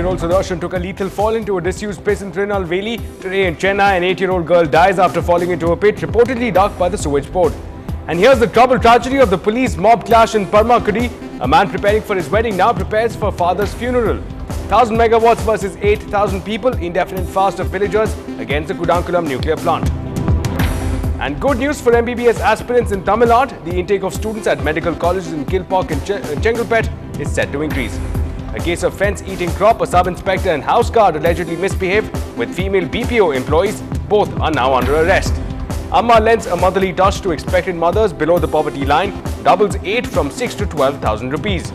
25-year-old Sudarshan took a lethal fall into a disused pit in Tirunelveli. Today in Chennai, an 8-year-old girl dies after falling into a pit, reportedly dug by the sewage board. And here's the troubled tragedy of the police mob clash in Parmakudi. A man preparing for his wedding now prepares for father's funeral. 1,000 megawatts versus 8,000 people, indefinite fast of villagers against the Kudankulam nuclear plant. And good news for MBBS aspirants in Tamil Nadu. The intake of students at medical colleges in Kilpauk and Chengalpet is set to increase. A case of fence-eating crop, a sub-inspector and house guard allegedly misbehaved with female BPO employees. Both are now under arrest. Amma lends a motherly touch to expectant mothers below the poverty line, doubles aid from 6 to 12,000 rupees.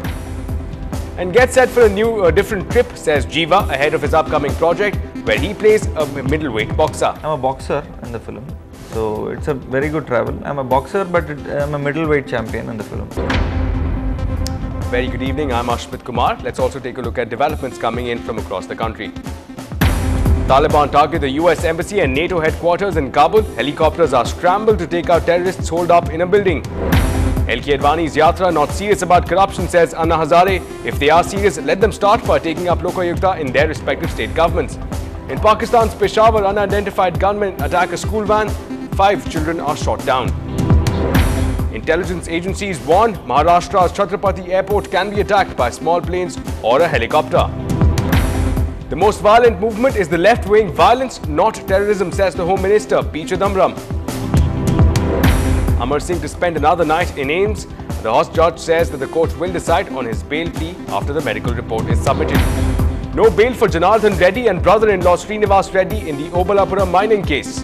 And gets set for a different trip, says Jiva, ahead of his upcoming project, where he plays a middleweight boxer. I'm a boxer in the film, so it's a very good travel. I'm a boxer, but I'm a middleweight champion in the film. Very good evening, I'm Ashmit Kumar. Let's also take a look at developments coming in from across the country. Taliban target the US Embassy and NATO headquarters in Kabul. Helicopters are scrambled to take out terrorists holed up in a building. LK Advani's Yatra not serious about corruption, says Anna Hazare. If they are serious, let them start by taking up Lokayukta in their respective state governments. In Pakistan's Peshawar, unidentified gunmen attack a school van. 5 children are shot down. Intelligence agencies warn Maharashtra's Chhatrapati Airport can be attacked by small planes or a helicopter. The most violent movement is the left-wing violence, not terrorism, says the Home Minister, P. Chidambaram. Amar Singh to spend another night in AIIMS. The host judge says that the court will decide on his bail plea after the medical report is submitted. No bail for Janardhan Reddy and brother-in-law Srinivas Reddy in the Obalapuram mining case.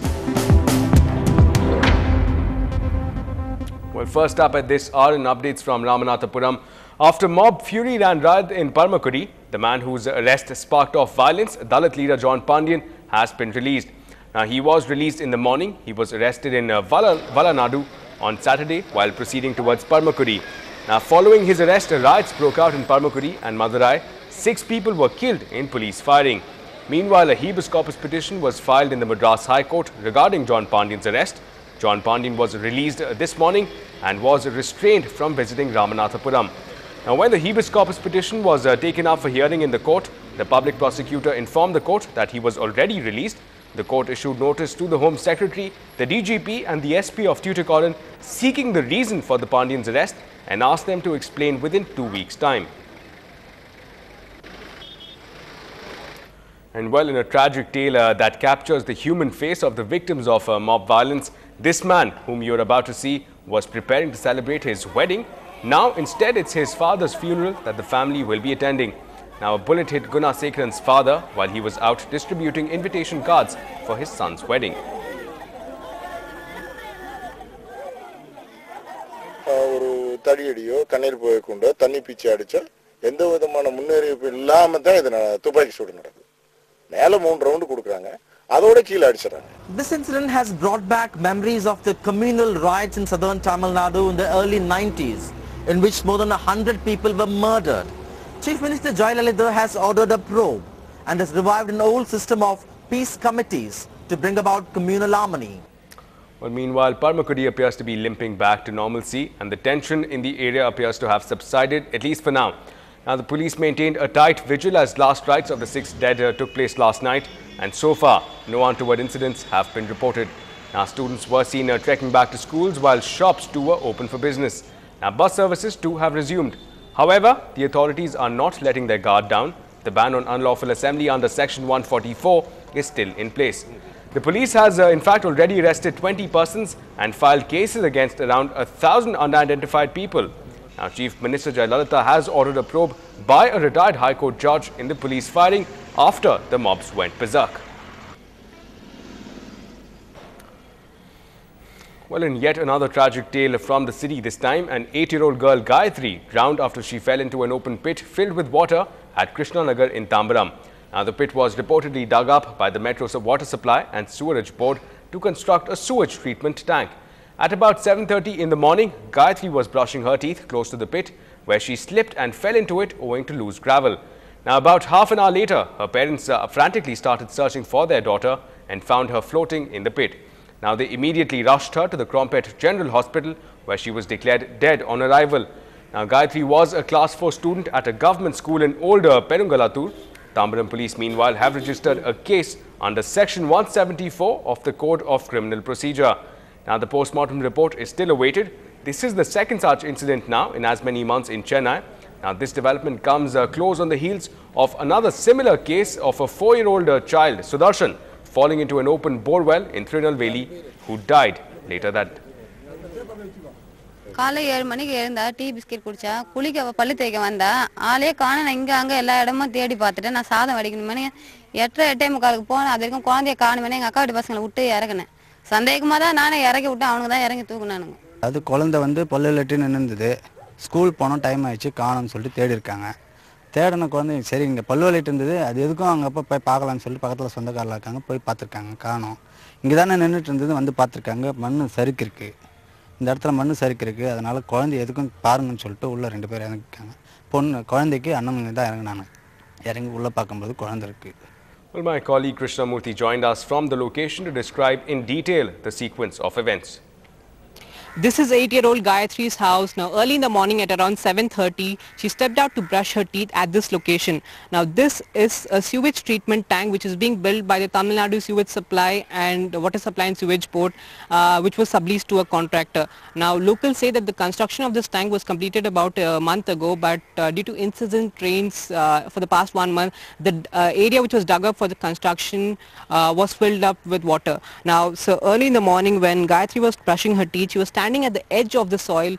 Well, first up at this hour in updates from Ramanathapuram. After mob fury ran riot in Parmakudi, the man whose arrest sparked off violence, Dalit leader John Pandian, has been released. Now, he was released in the morning. He was arrested in Valanadu on Saturday while proceeding towards Parmakudi. Now, following his arrest, riots broke out in Parmakudi and Madurai. 6 people were killed in police firing. Meanwhile, a habeas corpus petition was filed in the Madras High Court regarding John Pandian's arrest. John Pandian was released this morning and was restrained from visiting Ramanathapuram. Now, when the habeas corpus petition was taken up for hearing in the court, the public prosecutor informed the court that he was already released. The court issued notice to the Home Secretary, the DGP and the SP of Tuticorin seeking the reason for the Pandian's arrest and asked them to explain within 2 weeks' time. And well, in a tragic tale that captures the human face of the victims of mob violence, this man, whom you're about to see, was preparing to celebrate his wedding. Now, instead, it's his father's funeral that the family will be attending. Now, a bullet hit Gunasekaran's father while he was out distributing invitation cards for his son's wedding. This incident has brought back memories of the communal riots in southern Tamil Nadu in the early 90s, in which more than 100 people were murdered. Chief Minister Jayalalitha has ordered a probe and has revived an old system of peace committees to bring about communal harmony. Well, meanwhile, Parmakudi appears to be limping back to normalcy and the tension in the area appears to have subsided, at least for now. Now, the police maintained a tight vigil as last rites of the 6 dead took place last night, and so far, no untoward incidents have been reported. Now, students were seen trekking back to schools while shops too were open for business. Now, bus services too have resumed. However, the authorities are not letting their guard down. The ban on unlawful assembly under Section 144 is still in place. The police has in fact already arrested 20 persons and filed cases against around 1,000 unidentified people. Now, Chief Minister Jayalalitha has ordered a probe by a retired High Court judge in the police firing after the mobs went berserk. Well, in yet another tragic tale from the city, this time an 8-year-old girl, Gayatri, drowned after she fell into an open pit filled with water at Krishnanagar in Tambaram. Now, the pit was reportedly dug up by the Metro's Water Supply and Sewerage Board to construct a sewage treatment tank. At about 7:30 in the morning, Gayatri was brushing her teeth close to the pit, where she slipped and fell into it owing to loose gravel. Now, about half an hour later, her parents frantically started searching for their daughter and found her floating in the pit. Now, they immediately rushed her to the Crompet General Hospital, where she was declared dead on arrival. Now, Gayatri was a Class 4 student at a government school in Old Perungalatur. Tambaram police, meanwhile, have registered a case under Section 174 of the Code of Criminal Procedure. Now, the post-mortem report is still awaited. This is the second such incident now in as many months in Chennai. Now, this development comes close on the heels of another similar case of a 4-year-old child, Sudarshan, falling into an open borewell in Trinelveli, who died later that day. காலை 7 மணிக்கு எழுந்தா tea biscuit குடிச்சா குளிக்க பல்லு தேய்க்க வந்தா ஆளே காண இங்க அங்க எல்லா இடமும் தேடி பார்த்துட்டு நான் சாதம் வடிக்கணுமே 8:45 போனேன். அது வரைக்கும் குழந்தைய காணுமே எங்க அக்கா வீட்டு பசங்களை விட்டு இறக்குனேன். சந்தேகமா தான் நானே இறக்கி விட்டேன். அவனுக்கு தான் இறங்கி தூக்குனானுங்க. அது குழந்தை வந்து பல்லு லெட்டி நின்னுது. ஸ்கூல் போனோம் டைம் ஆயிடுச்சு காணோம்னு சொல்லிட்டு தேடி இருக்காங்க. தேடின குழந்தை சரி இங்கே பல்லு வலிட்டு இருந்தது. அது எதுக்கும் அங்கே போய் பார்க்கலான்னு சொல்லிட்டு பக்கத்தில் சொந்தக்காரில் இருக்காங்க. போய் பார்த்துருக்காங்க காணோம். இங்கே தானே நின்றுட்டு இருந்தது வந்து பார்த்துருக்காங்க. மண் சறுக்கு இருக்குது. இந்த இடத்துல மண் சறுக்கு இருக்குது. அதனால் குழந்தை எதுக்கும் பாருங்கன்னு சொல்லிட்டு உள்ளே 2 பேர் இறங்கிருக்காங்க. குழந்தைக்கு அண்ணன் தான் இறங்கினாங்க. இறங்கி உள்ளே பார்க்கும்போது குழந்தை இருக்குது. Well, my colleague Krishnamurthy joined us from the location to describe in detail the sequence of events. This is 8-year-old Gayatri's house. Now, early in the morning at around 7:30, she stepped out to brush her teeth at this location. Now, this is a sewage treatment tank which is being built by the Tamil Nadu Sewage Supply and Water Supply and Sewage Board, which was subleased to a contractor. Now, locals say that the construction of this tank was completed about a month ago, but due to incessant rains for the past 1 month, the area which was dug up for the construction was filled up with water. Now, so early in the morning when Gayatri was brushing her teeth, she was standing at the edge of the soil,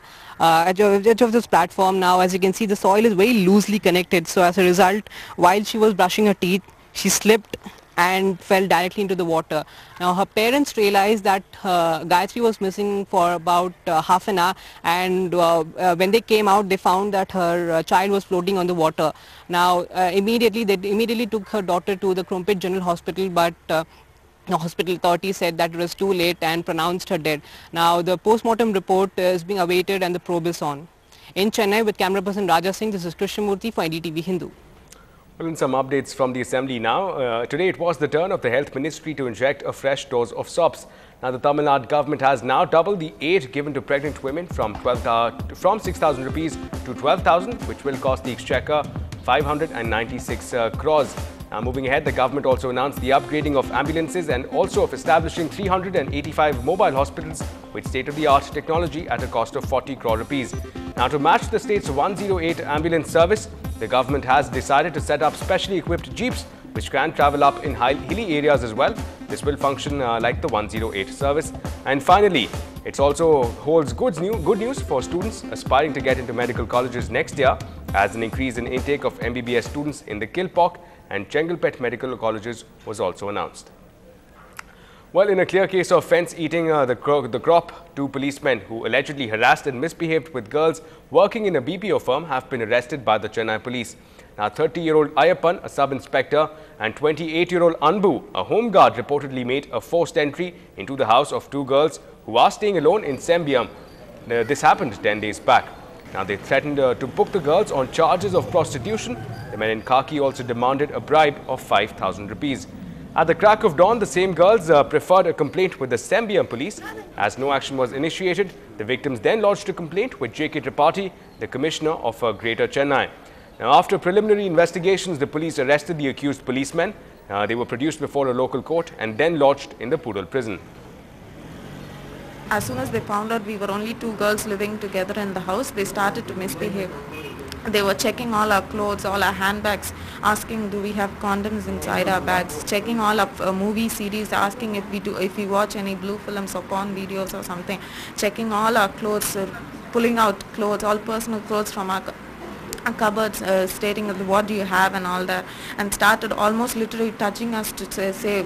edge of this platform. Now, as you can see, the soil is very loosely connected. So as a result, while she was brushing her teeth, she slipped and fell directly into the water. Now, her parents realized that Gayatri was missing for about half an hour, and when they came out, they found that her child was floating on the water. Now, they immediately took her daughter to the Crumpet General Hospital, but the hospital authorities said that it was too late and pronounced her dead. Now, the post-mortem report is being awaited and the probe is on. In Chennai, with camera person Raja Singh, this is Krishnamurthy for NDTV Hindu. Well, in some updates from the Assembly now, today it was the turn of the Health Ministry to inject a fresh dose of swabs. Now, the Tamil Nadu government has now doubled the aid given to pregnant women from 6,000 rupees to 12,000, which will cost the exchequer 596 crores. Now, moving ahead, the government also announced the upgrading of ambulances and also of establishing 385 mobile hospitals with state-of-the-art technology at a cost of 40 crore rupees. Now, to match the state's 108 ambulance service, the government has decided to set up specially equipped jeeps which can travel up in hilly areas as well. This will function like the 108 service. And finally, it also holds good news for students aspiring to get into medical colleges next year, as an increase in intake of MBBS students in the Kilpauk and Chengalpet medical colleges was also announced. Well, in a clear case of fence eating the crop, 2 policemen who allegedly harassed and misbehaved with girls working in a BPO firm have been arrested by the Chennai police. Now, 30-year-old Ayappan, a sub-inspector, and 28-year-old Anbu, a home guard, reportedly made a forced entry into the house of 2 girls who are staying alone in Sembiam. This happened 10 days back. Now, they threatened to book the girls on charges of prostitution. The men in khaki also demanded a bribe of 5,000 rupees. At the crack of dawn, the same girls preferred a complaint with the Sembiam police. As no action was initiated, the victims then lodged a complaint with J.K. Tripathi, the commissioner of Greater Chennai. Now, after preliminary investigations, the police arrested the accused policemen. They were produced before a local court and then lodged in the Poodle prison. As soon as they found out we were only 2 girls living together in the house, they started to misbehave. They were checking all our clothes, all our handbags, asking do we have condoms inside our bags, checking all our movie CDs, asking if we watch any blue films or porn videos or something, checking all our clothes, pulling out clothes, all personal clothes from our cupboards, stating what do you have and all that, and started almost literally touching us to say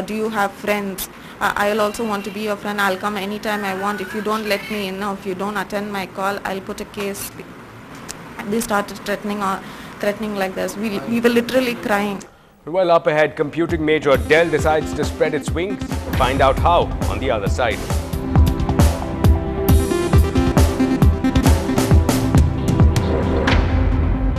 do you have friends? I'll also want to be your friend. I'll come anytime I want. If you don't let me in or if you don't attend my call, I'll put a case. They started threatening like this. We were literally crying. Well, up ahead, computing major Dell decides to spread its wings. Find out how on the other side.